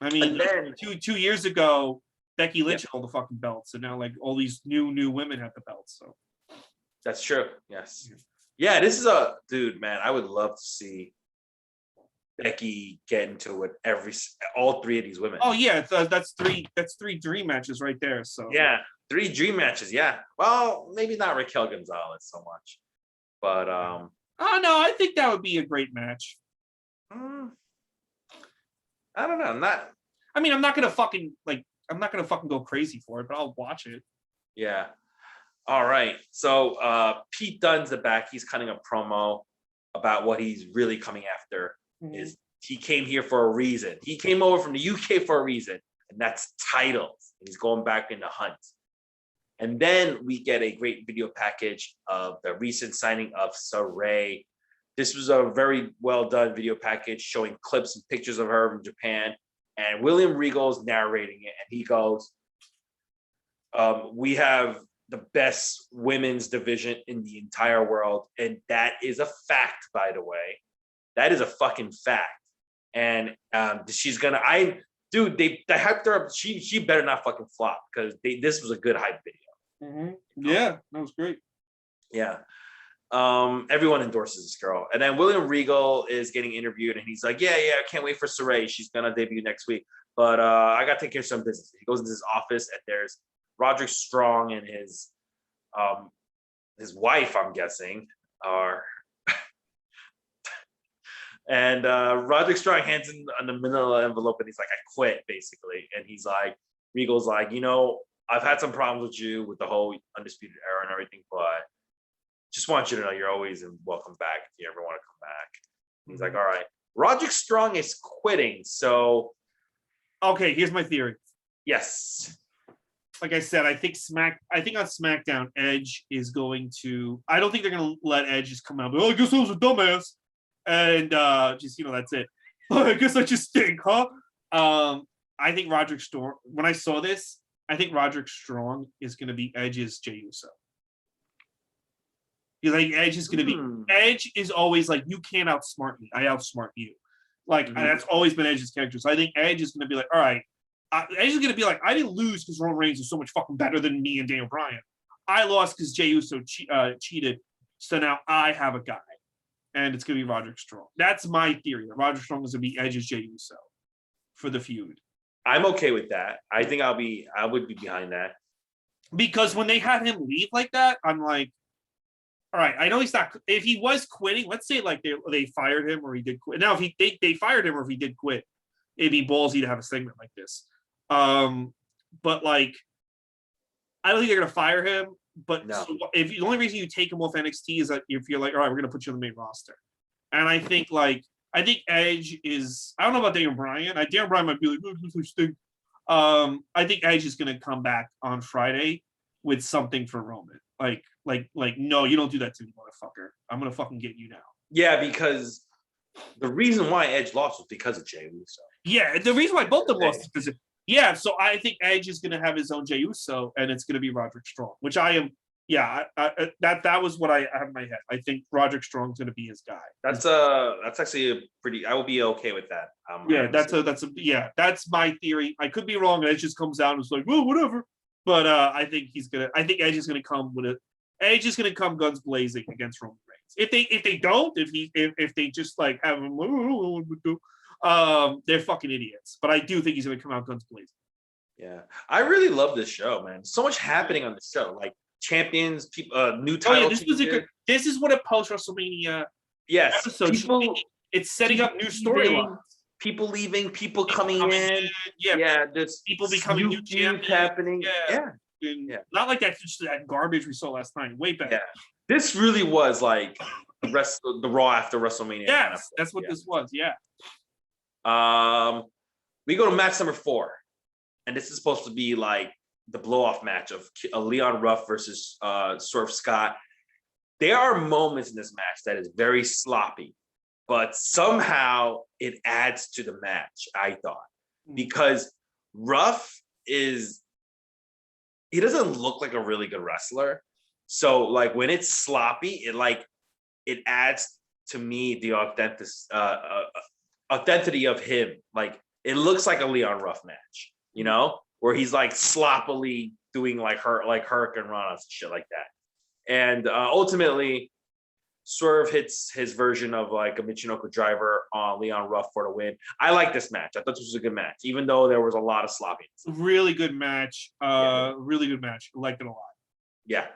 I mean, then, 2 years ago, Becky Lynch had all the fucking belts, and now like all these new women have the belts. So that's true. Yes. Yeah, this is dude, man. I would love to see Becky get into it all three of these women. Oh yeah, that's three dream matches right there. So yeah, 3 dream matches. Yeah. Well, maybe not Raquel Gonzalez so much, but oh no, I think that would be a great match. I don't know. I'm not gonna fucking go crazy for it, but I'll watch it. Yeah. All right. So Pete Dunne's the back. He's cutting a promo about what he's really coming after. Is he came here for a reason. He came over from the UK for a reason, and that's titles. He's going back in the hunt. And then we get a great video package of the recent signing of Saray. This was a very well done video package showing clips and pictures of her from Japan. And William Regal's narrating it, and he goes, we have the best women's division in the entire world. And that is a fact, by the way. That is a fucking fact. And she's gonna, they hyped her up. She better not fucking flop because this was a good hype video. Yeah, that was great. Yeah. Everyone endorses this girl. And then William Regal is getting interviewed and he's like, yeah, I can't wait for Saray. She's gonna debut next week. But I gotta take care of some business. He goes into his office and there's Roderick Strong and his wife, I'm guessing, are and Roderick Strong hands him the manila envelope and he's like, I quit, basically. And he's like, Regal's like, I've had some problems with you with the whole Undisputed Era and everything, but just want you to know you're always welcome back if you ever want to come back. He's like, all right. Roderick Strong is quitting, so. Okay, here's my theory. Yes. Like I said, I think on SmackDown, Edge is going to. I don't think they're going to let Edge just come out. But, I guess I was a dumbass, and just that's it. I guess I just stink, huh? I think Roderick Strong. When I saw this, I think Roderick Strong is going to be Edge's Jey Uso. Because like Edge is going to be. Edge is always like, you can't outsmart me. I outsmart you. Like that's always been Edge's character. So I think Edge is going to be like, all right. Edge is going to be like, I didn't lose because Roman Reigns is so much fucking better than me and Daniel Bryan. I lost because Jey Uso cheated. So now I have a guy. And it's going to be Roderick Strong. That's my theory. That Roderick Strong is going to be Edge's Jey Uso for the feud. I'm okay with that. I think I would be behind that. Because when they had him leave like that, I'm like, all right, I know he's not. If he was quitting, let's say like they fired him or he did quit. Now, if they fired him or if he did quit, it'd be ballsy to have a segment like this. But like, I don't think they're gonna fire him. But no. So if the only reason you take him off NXT is that if you're like, all right, we're gonna put you on the main roster, and I think Edge is. I don't know about Daniel Bryan. Daniel Bryan might be like, oh, this stink. I think Edge is gonna come back on Friday with something for Roman. Like, no, you don't do that to me, motherfucker. I'm gonna fucking get you now. Yeah, because the reason why Edge lost was because of Jey Uso. Yeah, the reason why both of them lost is because so I think Edge is gonna have his own Jey Uso, and it's gonna be Roderick Strong, which I am. Yeah, that was what I have in my head. I think Roderick Strong's gonna be his guy. That's actually a pretty. I will be okay with that. That's my theory. I could be wrong. Edge just comes out and is like, well, whatever. But I think Edge is gonna come Edge is gonna come guns blazing against Roman Reigns. If they just like have him, they're fucking idiots. But I do think he's gonna come out guns blazing. Yeah, I really love this show, man. So much happening on this show, like champions, people, new titles. This is what a post WrestleMania episode it's setting up new storylines. People leaving, people coming in. Yeah, there's people becoming new champions happening. broken. Yeah. Not like that garbage we saw last night. Way better. Yeah. This really was like the Raw after WrestleMania. Yes, kind of that's what this was. Yeah. We go to match number 4, and this is supposed to be like the blow-off match of Leon Ruff versus Swerve Scott. There are moments in this match that is very sloppy, but somehow it adds to the match, I thought, because Ruff he doesn't look like a really good wrestler. So like when it's sloppy, it adds to me the authenticity of him. Like it looks like a Leon Ruff match, you know, where he's like sloppily doing like Hurricane Run and shit like that. And ultimately, Swerve hits his version of like a Michinoku driver on Leon Ruff for the win. I like this match. I thought this was a good match, even though there was a lot of sloppiness. Really good match. Really good match. I liked it a lot. Yeah.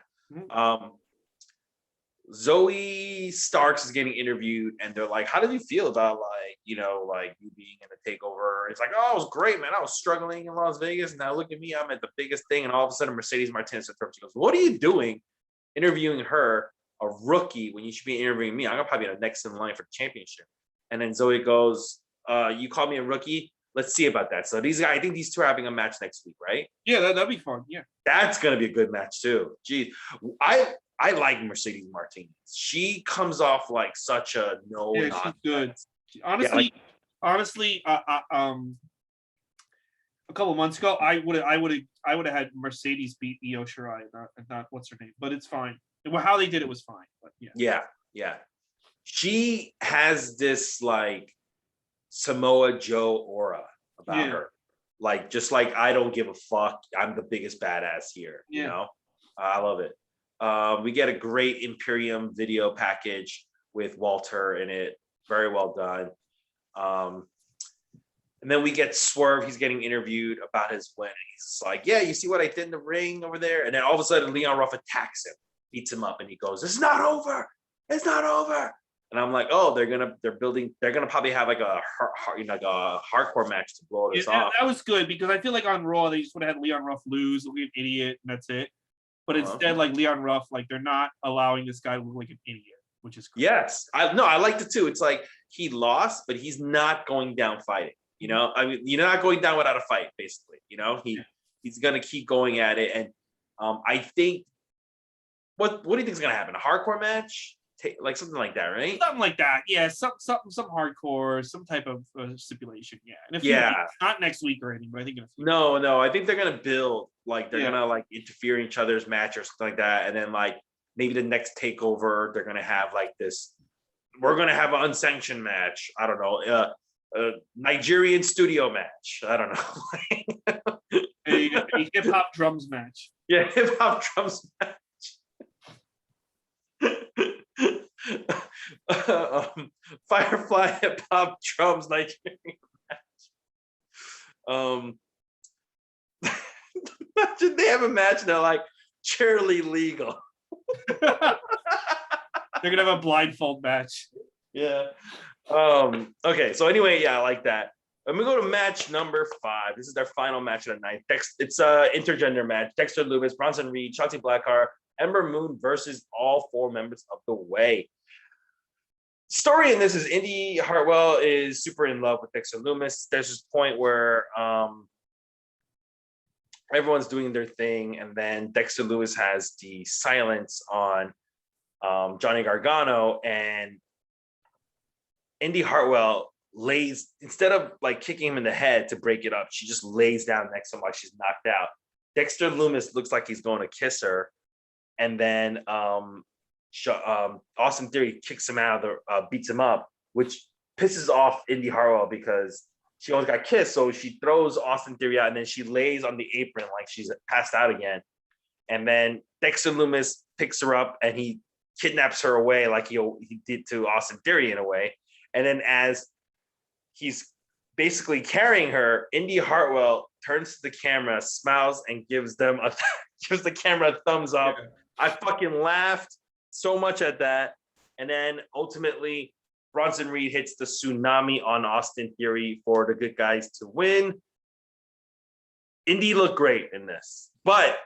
Zoe Starks is getting interviewed, and they're like, "How did you feel about like you being in a takeover?" It's like, "Oh, it was great, man. I was struggling in Las Vegas, and now look at me. I'm at the biggest thing." And all of a sudden, Mercedes Martinez interrupts. She goes, "What are you doing, interviewing her, a rookie, when you should be interviewing me? I'm gonna probably be the next in line for the championship." And then Zoe goes, "You call me a rookie? Let's see about that." So these guys, I think these two are having a match next week, right? Yeah, that'd be fun. Yeah, that's gonna be a good match too. Geez, I like Mercedes Martinez. She comes off like such a no. Yeah, she's good. Honestly, a couple months ago, I would have had Mercedes beat Io Shirai, not what's her name, but it's fine. Well, how they did it was fine, but yeah. Yeah. She has this like Samoa Joe aura about her, like just like I don't give a fuck. I'm the biggest badass here. You know, I love it. We get a great Imperium video package with Walter in it. Very well done. And then we get Swerve. He's getting interviewed about his win. He's like, "Yeah, you see what I did in the ring over there?" And then all of a sudden, Leon Ruff attacks him, beats him up, and he goes, "It's not over. It's not over." And I'm like, "Oh, they're gonna probably have like a hardcore match to blow this off." That was good because I feel like on Raw they just would have had Leon Ruff lose, look like an idiot, and that's it. But instead, like Leon Ruff, like they're not allowing this guy to look like an idiot, which is cool. Yes, I liked it too. It's like he lost, but he's not going down fighting. You know, I mean, you're not going down without a fight, basically. You know, he's gonna keep going at it, and I think what do you think is gonna happen? A hardcore match, like something like that, right? Something like that, yeah. Some hardcore, some type of stipulation, yeah. And not next week or anything, but I think in a few weeks. No, I think they're gonna build like they're gonna like interfere in each other's match or something like that, and then like maybe the next takeover they're gonna have like this. We're gonna have an unsanctioned match. I don't know. A Nigerian studio match. I don't know. a hip hop drums match. Yeah, hip hop drums match. Firefly hip hop drums Nigerian match. Imagine they have a match now like Cheerly Legal. They're gonna have a blindfold match. Yeah. Okay, so anyway, I like that. Let me go to match number 5. This is their final match of the night. It's a intergender match. Dexter Lumis, Bronson Reed, Shotzi Blackheart, Ember Moon versus all 4 members of the Way. Story in this is Indy Hartwell is super in love with Dexter Lumis. There's this point where everyone's doing their thing, and then Dexter Lumis has the silence on Johnny Gargano, and Indy Hartwell lays, instead of like kicking him in the head to break it up, she just lays down next to him like she's knocked out. Dexter Lumis looks like he's going to kiss her, and then Austin Theory kicks him out of the beats him up, which pisses off Indy Hartwell because she always got kissed. So she throws Austin Theory out, and then she lays on the apron like she's passed out again. And then Dexter Lumis picks her up and he kidnaps her away like he did to Austin Theory in a way. And then as he's basically carrying her, Indy Hartwell turns to the camera, smiles, and gives the camera a thumbs up. Yeah. I fucking laughed so much at that. And then ultimately, Bronson Reed hits the tsunami on Austin Theory for the good guys to win. Indy looked great in this, but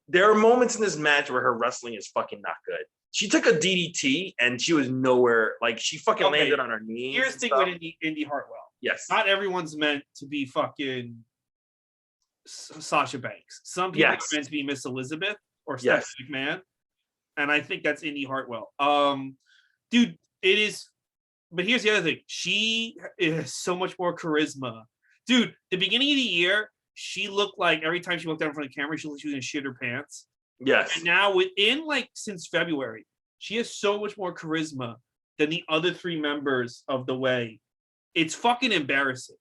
there are moments in this match where her wrestling is fucking not good. She took a DDT and she was nowhere. Like she fucking landed on her knees. Here's the thing with Indy Hartwell. Yes. Not everyone's meant to be fucking Sasha Banks. Some people are meant to be Miss Elizabeth or Stephanie McMahon. And I think that's Indy Hartwell. Dude, it is. But here's the other thing. She has so much more charisma. Dude, the beginning of the year, she looked like every time she looked down in front of the camera, she looked like she was going to shit her pants. Yes. And now since February, she has so much more charisma than the other three members of The Way. It's fucking embarrassing.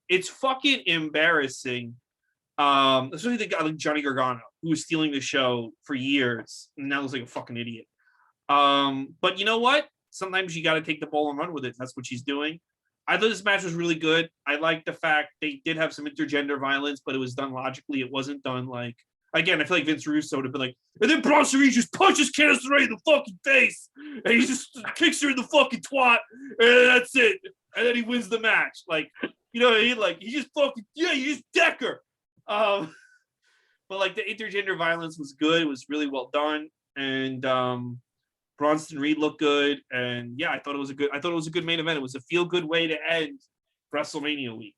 Especially the guy like Johnny Gargano, who was stealing the show for years and now looks like a fucking idiot. But you know what? Sometimes you got to take the ball and run with it. That's what she's doing. I thought this match was really good. I like the fact they did have some intergender violence, but it was done logically. It wasn't done like, again, I feel like Vince Russo would have been like, and then Bronson Reed just punches Candice LeRae in the fucking face, and he just kicks her in the fucking twat, and that's it. And then he wins the match. Like, you know what I mean? Like, he just fucking, you just deck her. But like the intergender violence was good. It was really well done. And Bronson Reed looked good. And yeah, I thought it was a good main event. It was a feel-good way to end WrestleMania week.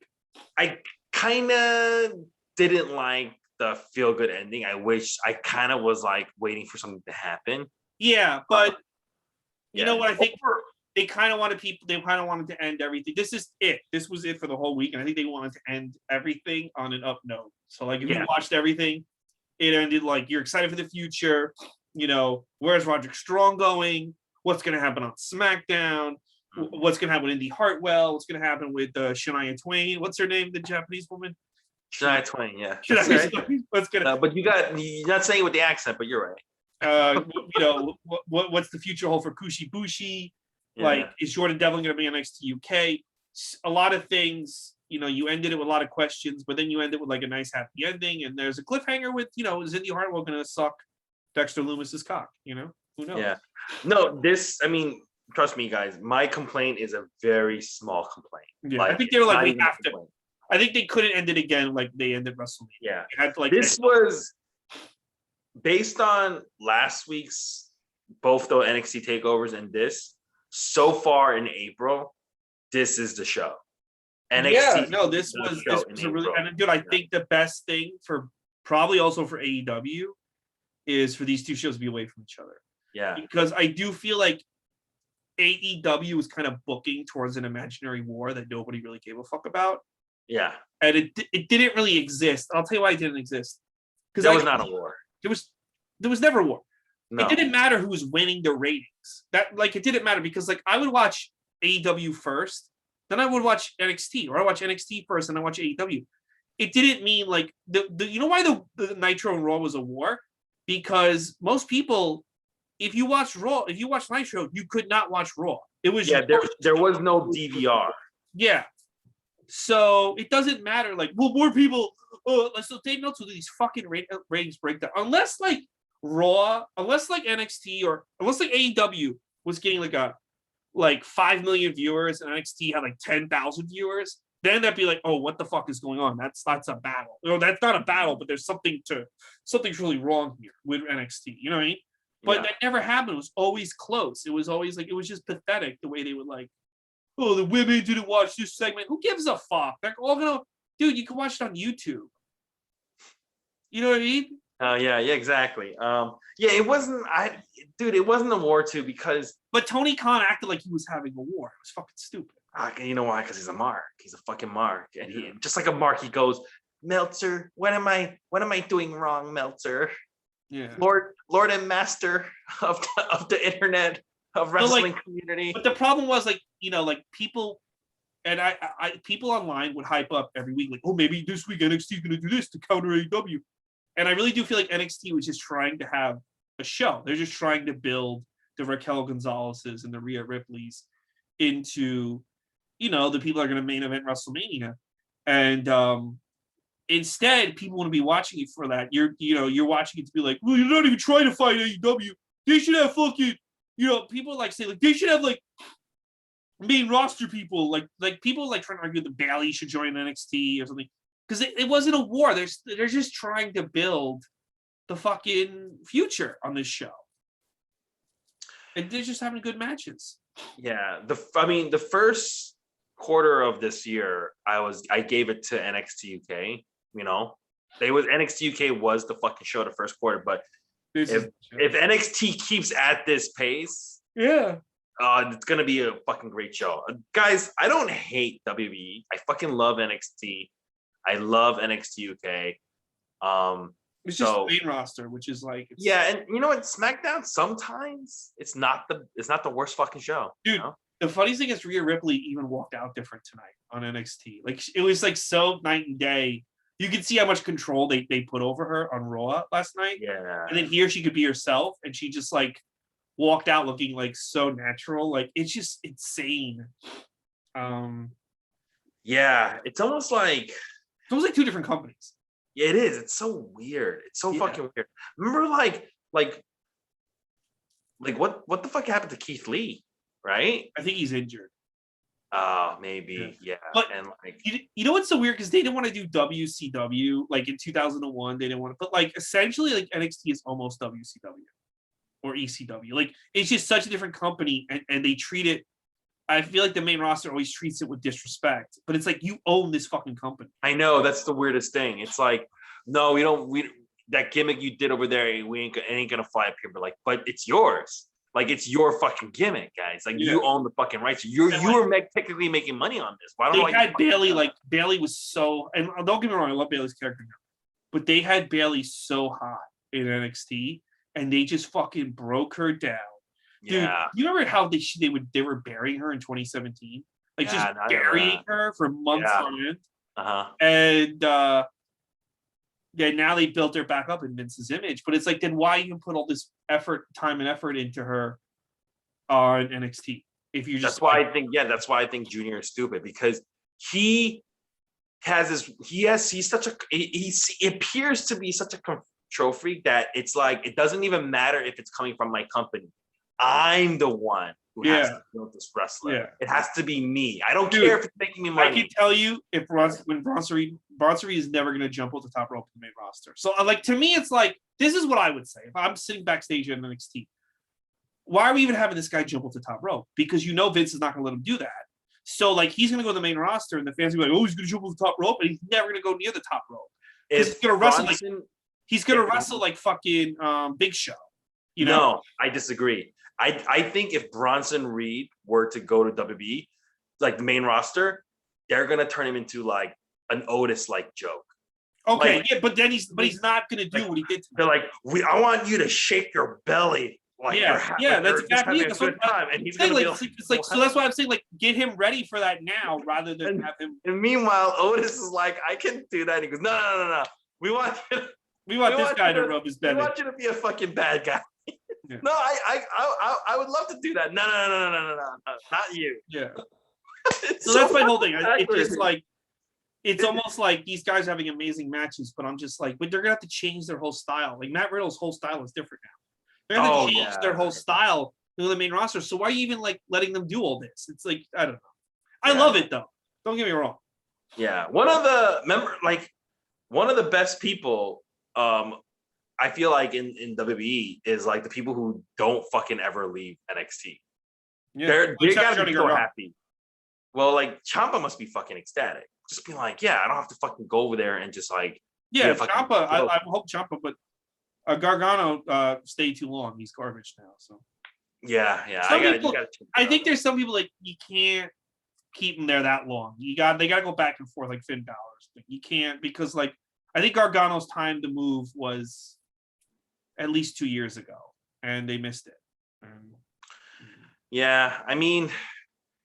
I kind of didn't like the feel-good ending. I kind of was like waiting for something to happen. Yeah, but you know what I think? They kind of wanted to end everything. This is it. This was it for the whole week. And I think they wanted to end everything on an up note. So like if you watched everything, it ended like you're excited for the future. You know, where's Roderick Strong going? What's going to happen on SmackDown? What's going to happen with Indy Hartwell? What's going to happen with Shania Twain? What's her name? The Japanese woman? Shania Twain, yeah. What's gonna? But you're not saying it with the accent, but you're right. You know, what's the future hold for Kushi Bushi? Yeah. Like, is Jordan Devlin going to be on NXT UK? A lot of things, you know, you ended it with a lot of questions, but then you end it with like a nice happy ending. And there's a cliffhanger with, you know, is Indy Hartwell going to suck Dexter Loomis's cock? You know, who knows? Yeah. No, trust me, guys, my complaint is a very small complaint. Yeah, like, I think they were like, we have to. I think they couldn't end it again like they ended WrestleMania. Yeah. They had to, like, this was based on last week's, both the NXT takeovers and this. So far in April, this is the show. NXT. Yeah, no, this was a really, and dude, I think the best thing for probably also for AEW is for these two shows to be away from each other. Yeah, because I do feel like AEW was kind of booking towards an imaginary war that nobody really gave a fuck about. Yeah, and it didn't really exist. I'll tell you why it didn't exist. Because there was not a war. There was never a war. No. It didn't matter who was winning the ratings. It didn't matter because like I would watch AEW first, then I would watch NXT, or I watch NXT first and I watch AEW. It didn't mean like you know why the Nitro and Raw was a war? Because most people, if you watch Nitro, you could not watch Raw. It was there was no DVR. Yeah. So it doesn't matter. Like, well, more people. So take notes with these fucking ratings breakdown. Unless like Raw, unless like NXT, or unless like AEW was getting like 5 million viewers and NXT had like 10,000 viewers, then that'd be like, oh, what the fuck is going on? That's a battle. You know, that's not a battle, but there's something's really wrong here with NXT. You know what I mean? But that never happened. It was always close. It was always like, it was just pathetic the way they would like, oh, the women didn't watch this segment. Who gives a fuck? They're all gonna, dude, you can watch it on YouTube. You know what I mean? Yeah, exactly. It wasn't. It wasn't a war too, because. But Tony Khan acted like he was having a war. It was fucking stupid. You know why? Because he's a mark. He's a fucking mark, and he just like a mark. He goes, Meltzer. What am I doing wrong, Meltzer? Yeah. Lord and master of the internet of wrestling community. But the problem was like, you know, like people. And I people online would hype up every week, like, oh, maybe this week NXT is going to do this to counter AEW. And I really do feel like NXT was just trying to have a show. They're just trying to build the Raquel Gonzalez's and the Rhea Ripley's into, you know, the people that are going to main event WrestleMania. And instead, people want to be watching it for that. You're watching it to be like, well, you're not even trying to fight AEW. They should have fucking, you know, people like say like they should have like main roster people, like people like trying to argue that Bayley should join NXT or something, because it wasn't a war. They're just trying to build the fucking future on this show. And they're just having good matches. Yeah, the first quarter of this year, I gave it to NXT UK. You know, NXT UK was the fucking show the first quarter, but if NXT keeps at this pace, it's gonna be a fucking great show, guys. I don't hate WWE. I fucking love NXT. I love NXT UK. It's just the main roster, which is like and you know what? SmackDown sometimes it's not the worst fucking show, dude. You know? The funny thing is Rhea Ripley even walked out different tonight on NXT. Like it was like so night and day. You could see how much control they put over her on Raw last night. Yeah. And then here she could be herself, and she just like walked out looking like so natural. Like it's just insane. Yeah, it's almost like two different companies. Yeah, it is. It's so weird. It's so fucking weird. Remember, like what the fuck happened to Keith Lee? Right? I think he's injured. Maybe. Yeah. But and like, you know what's so weird? Because they didn't want to do WCW like in 2001. They didn't want to, but like essentially, like NXT is almost WCW or ECW. Like it's just such a different company, and they treat it. I feel like the main roster always treats it with disrespect, but it's like you own this fucking company. I know, that's the weirdest thing. It's like, no, we that gimmick you did over there, it ain't gonna fly up here. But it's yours. Like it's your fucking gimmick, guys. Like you own the fucking rights. You were technically making money on this. Why don't they had Bayley? Like Bayley was so, and don't get me wrong, I love Bayley's character now, but they had Bayley so hot in NXT, and they just fucking broke her down. Dude, you remember how they were burying her in 2017? Like just burying her for months on end. And now they built her back up in Vince's image. But it's like, then why even put all this time and effort into her on NXT? If you just that's why I think Junior is stupid, because he appears to be such a control freak that it's like it doesn't even matter if it's coming from my company. I'm the one who has to build this wrestler. Yeah. It has to be me. I don't care if it's making me money. I can tell you if when Bronson Reed is never going to jump off the top rope in the main roster. So like to me, it's like, this is what I would say if I'm sitting backstage in NXT. Why are we even having this guy jump off the top rope? Because you know Vince is not going to let him do that. So like he's going to go to the main roster, and the fans will be like, oh, he's going to jump off the top rope, and he's never going to go near the top rope. He's going to wrestle like fucking Big Show. You know? No, I disagree. I think if Bronson Reed were to go to WWE, like the main roster, they're gonna turn him into like an Otis-like joke. Okay, like, but he's not gonna do what he did. They're like, I want you to shake your belly. Like that's exactly it. And he's gonna be like, so that's why I'm saying, like, get him ready for that now rather than have him. And meanwhile, Otis is like, I can do that. And he goes, no. We want this guy to rub his belly. We want you to be a fucking bad guy. Yeah. No, I would love to do that. No, not you. Yeah. So that's my whole thing. It's just like, it's almost like these guys are having amazing matches, but I'm just like, but they're gonna have to change their whole style. Like Matt Riddle's whole style is different now. They're gonna have to change their whole style to the main roster. So why are you even like letting them do all this? It's like, I don't know. I love it though. Don't get me wrong. Yeah. One of the best people, I feel like in WWE is like the people who don't fucking ever leave NXT. Yeah, they gotta be so happy. Well, like Ciampa must be fucking ecstatic. Just be like, I don't have to fucking go over there and just like Ciampa. I hope Ciampa, but Gargano stayed too long. He's garbage now. So I think there's some people like you can't keep him there that long. They gotta go back and forth like Finn Balor's. You can't, because like I think Gargano's time to move was at least 2 years ago, and they missed it. I mean,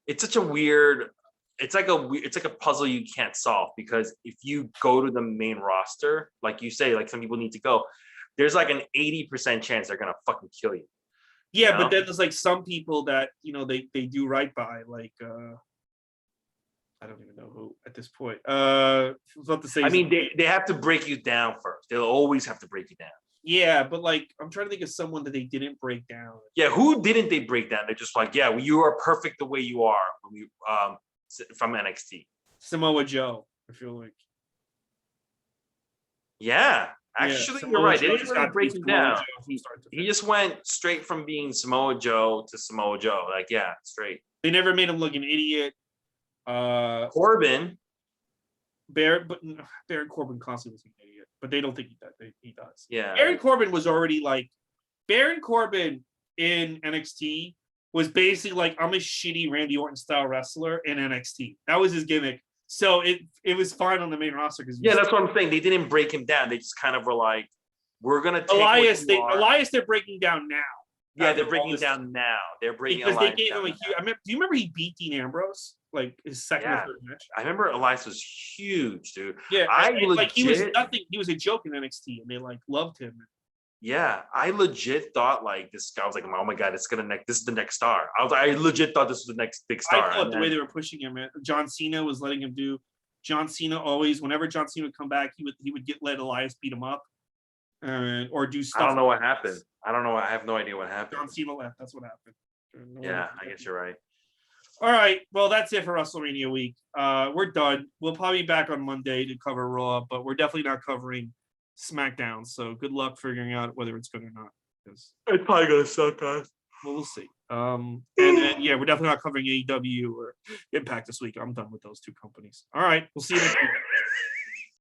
it's such a weird. It's like a puzzle you can't solve, because if you go to the main roster, like you say, like some people need to go, there's like an 80% chance they're gonna fucking kill you. Yeah, you know? But then there's like some people that they do right by, like I don't even know who at this point. I was about to say. I mean, they have to break you down first. They'll always have to break you down. Yeah, but like I'm trying to think of someone that they didn't break down. Yeah, who didn't they break down? They're just like, you are perfect the way you are. From NXT. Samoa Joe, I feel like. Yeah, Actually, Samoa you're right. They Joe didn't just really got to break be him Samoa down. Joe from start to He finish. just went straight from being Samoa Joe to Samoa Joe. Like, yeah, straight. They never made him look an idiot. Corbin. Baron Corbin constantly was an idiot, but they don't think he does. Yeah. Baron Corbin was already like Baron Corbin in NXT was basically like, I'm a shitty Randy Orton style wrestler in NXT. That was his gimmick. So it was fine on the main roster because That's what I'm saying. They didn't break him down. They just kind of were like, we're gonna take Elias they're breaking down now. Yeah, they're breaking down now. They're breaking because Elias they gave down him do you remember he beat Dean Ambrose like his second or third match? I remember Elias was huge, dude. Yeah, he was nothing. He was a joke in NXT, and they like loved him. Yeah, I legit thought like this guy was like, oh my god, this is the next star. I legit thought this was the next big star. I thought the way they were pushing him, John Cena was letting him do. John Cena always, whenever John Cena would come back, he would let Elias beat him up, or do stuff. I don't know what happened. I don't know. I have no idea what happened. John Cena left. That's what happened. Yeah, I guess you're right. All right. Well, that's it for WrestleMania week. We're done. We'll probably be back on Monday to cover Raw, but we're definitely not covering SmackDown. So good luck figuring out whether it's good or not. It's probably gonna suck, guys. Well, we'll see. And then we're definitely not covering AEW or Impact this week. I'm done with those two companies. All right. We'll see you next week.